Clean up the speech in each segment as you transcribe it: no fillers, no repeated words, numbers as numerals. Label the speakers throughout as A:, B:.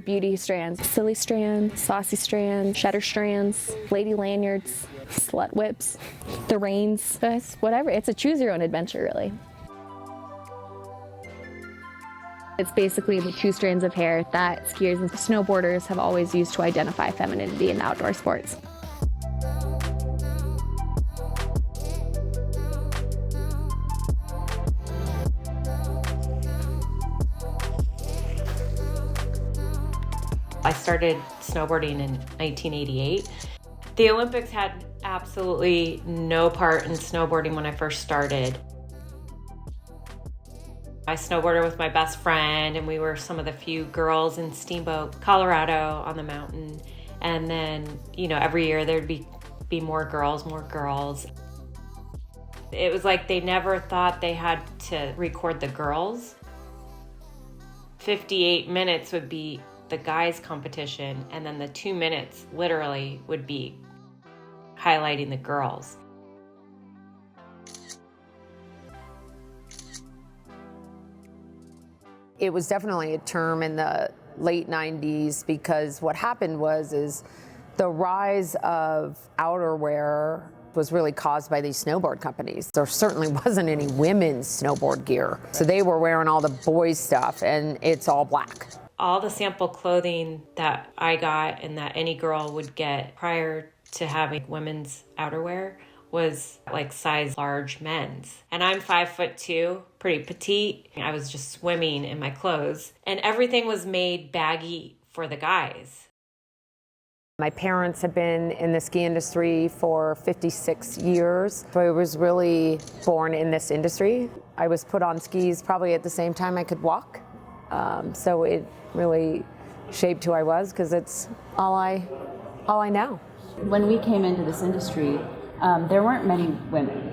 A: Beauty strands, silly strand, saucy strand, cheddar strands, lady lanyards, slut whips, the reins, whatever. It's a choose your own adventure, really. It's basically the 2 strands of hair that skiers and snowboarders have always used to identify femininity in outdoor sports.
B: I started snowboarding in 1988. The Olympics had absolutely no part in snowboarding when I first started. I snowboarded with my best friend, and we were some of the few girls in Steamboat, Colorado on the mountain. And then, every year there'd be more girls. It was like they never thought they had to record the girls. 58 minutes would be the guys' competition, and then the 2 minutes literally would be highlighting the girls.
C: It was definitely a term in the late 90s because what happened is the rise of outerwear was really caused by these snowboard companies. There certainly wasn't any women's snowboard gear. So they were wearing all the boys' stuff, and it's all black.
B: All the sample clothing that I got and that any girl would get prior to having women's outerwear was like size large men's. And I'm 5'2", pretty petite. I was just swimming in my clothes, and everything was made baggy for the guys.
C: My parents have been in the ski industry for 56 years. So I was really born in this industry. I was put on skis probably at the same time I could walk. So it really shaped who I was because it's all I know.
D: When we came into this industry, there weren't many women.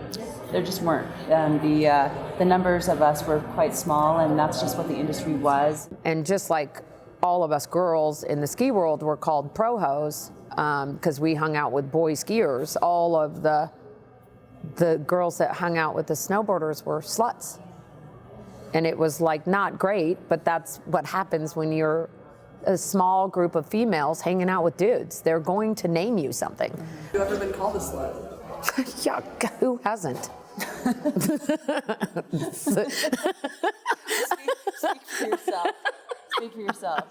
D: There just weren't. The numbers of us were quite small, and that's just what the industry was.
C: And just like all of us girls in the ski world were called pro-hos because we hung out with boy skiers, all of the girls that hung out with the snowboarders were sluts. And it was like not great, but that's what happens when you're a small group of females hanging out with dudes. They're going to name you something.
E: Have you ever been called a slut?
C: Yeah, who hasn't?
D: Speak for yourself. Speak for yourself.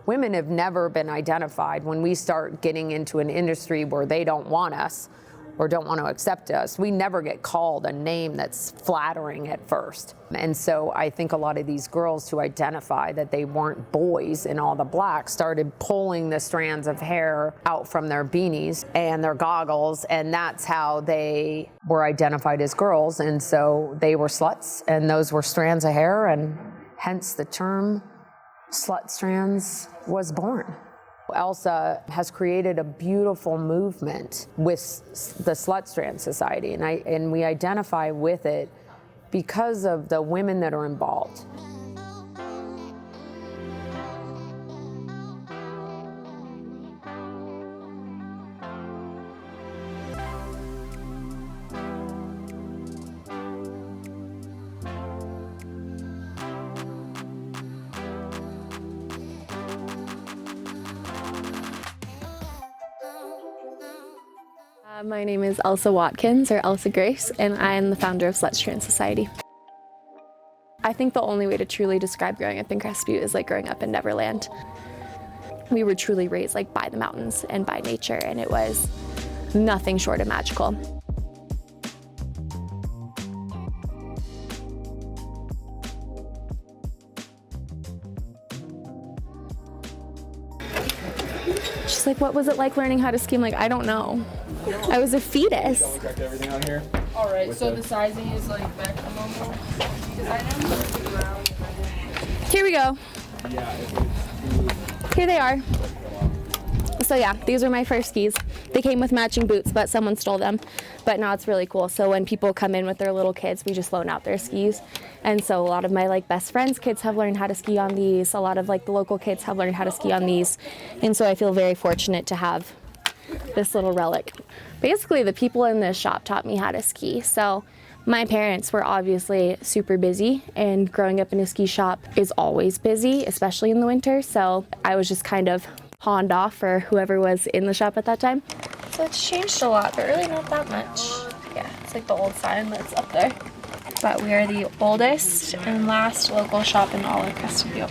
C: Women have never been identified. When we start getting into an industry where they don't want us or don't want to accept us, we never get called a name that's flattering at first. And so I think a lot of these girls to identify that they weren't boys in all the black started pulling the strands of hair out from their beanies and their goggles, and that's how they were identified as girls. And so they were sluts, and those were strands of hair, and hence the term Slut Strands was born. Elsa has created a beautiful movement with the Slut Strand Society, and we identify with it because of the women that are involved.
A: My name is Elsa Watkins, or Elsa Grace, and I am the founder of Slut Strand Society. I think the only way to truly describe growing up in Crestview is like growing up in Neverland. We were truly raised like by the mountains and by nature, and it was nothing short of magical. She's like, what was it like learning how to ski? I'm like, I don't know. I was a fetus.
F: Check everything out here.
E: All right, so the sizing is like back to normal.
A: Here we go. Here they are. So yeah, these were my first skis. They came with matching boots, but someone stole them. But now it's really cool. So when people come in with their little kids, we just loan out their skis. And so a lot of my like best friends' kids have learned how to ski on these. A lot of like the local kids have learned how to ski on these. And so I feel very fortunate to have this little relic. Basically, the people in this shop taught me how to ski. So My parents were obviously super busy, and growing up in a ski shop is always busy, especially in the winter, so I was just kind of pawned off for whoever was in the shop at that time. So it's changed a lot, but really not that much. Yeah, it's like the old sign that's up there. But we are the oldest and last local shop in all of Crested Butte.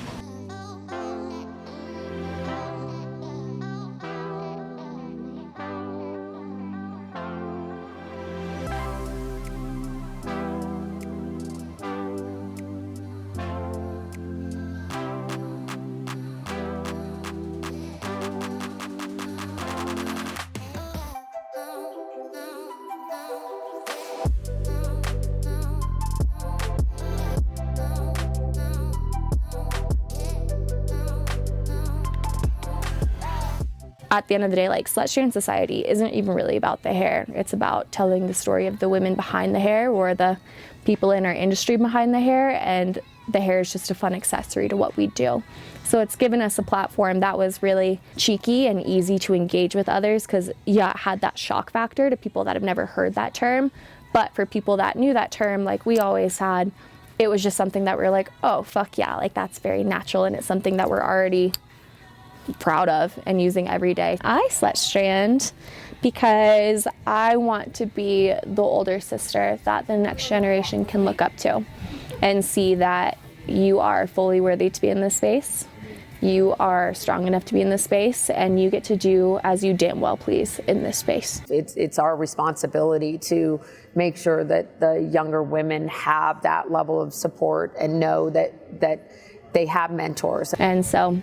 A: At the end of the day, like, Slut Strand Society isn't even really about the hair. It's about telling the story of the women behind the hair, or the people in our industry behind the hair, and the hair is just a fun accessory to what we do. So it's given us a platform that was really cheeky and easy to engage with others, because yeah, it had that shock factor to people that have never heard that term. But for people that knew that term, like we always had, it was just something that we're like, oh, fuck yeah, like that's very natural, and it's something that we're already proud of and using every day. I slut strand because I want to be the older sister that the next generation can look up to and see that you are fully worthy to be in this space. You are strong enough to be in this space, and you get to do as you damn well please in this space.
C: It's our responsibility to make sure that the younger women have that level of support and know that they have mentors.
A: And so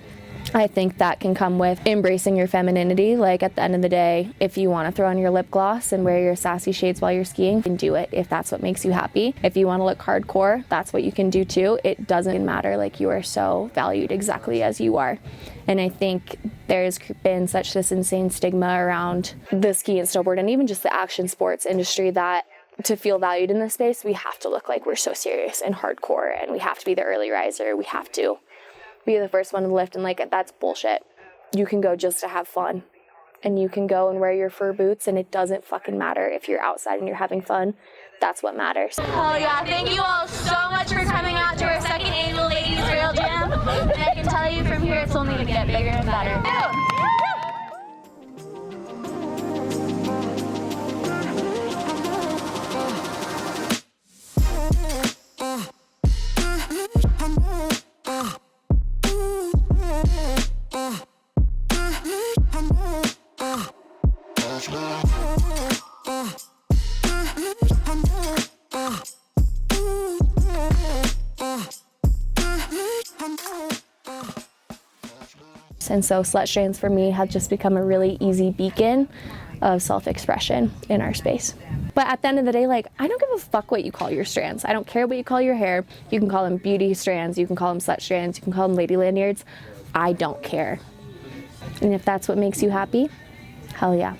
A: I think that can come with embracing your femininity. Like, at the end of the day, if you want to throw on your lip gloss and wear your sassy shades while you're skiing, you can do it if that's what makes you happy. If you want to look hardcore, that's what you can do too. It doesn't matter. Like, you are so valued exactly as you are. And I think there's been such this insane stigma around the ski and snowboard and even just the action sports industry that to feel valued in this space, we have to look like we're so serious and hardcore, and we have to be the early riser. We have to be the first one to lift, and like, that's bullshit. You can go just to have fun, and you can go and wear your fur boots, and it doesn't fucking matter if you're outside and you're having fun. That's what matters.
F: Oh yeah, thank you all so much for coming out to our second annual Ladies Rail Jam. And I can tell you from here, it's only gonna get bigger and better.
A: And so Slut Strands for me have just become a really easy beacon of self-expression in our space. But at the end of the day, like, I don't give a fuck what you call your strands. I don't care what you call your hair. You can call them beauty strands, you can call them slut strands, you can call them lady lanyards. I don't care. And if that's what makes you happy, hell yeah.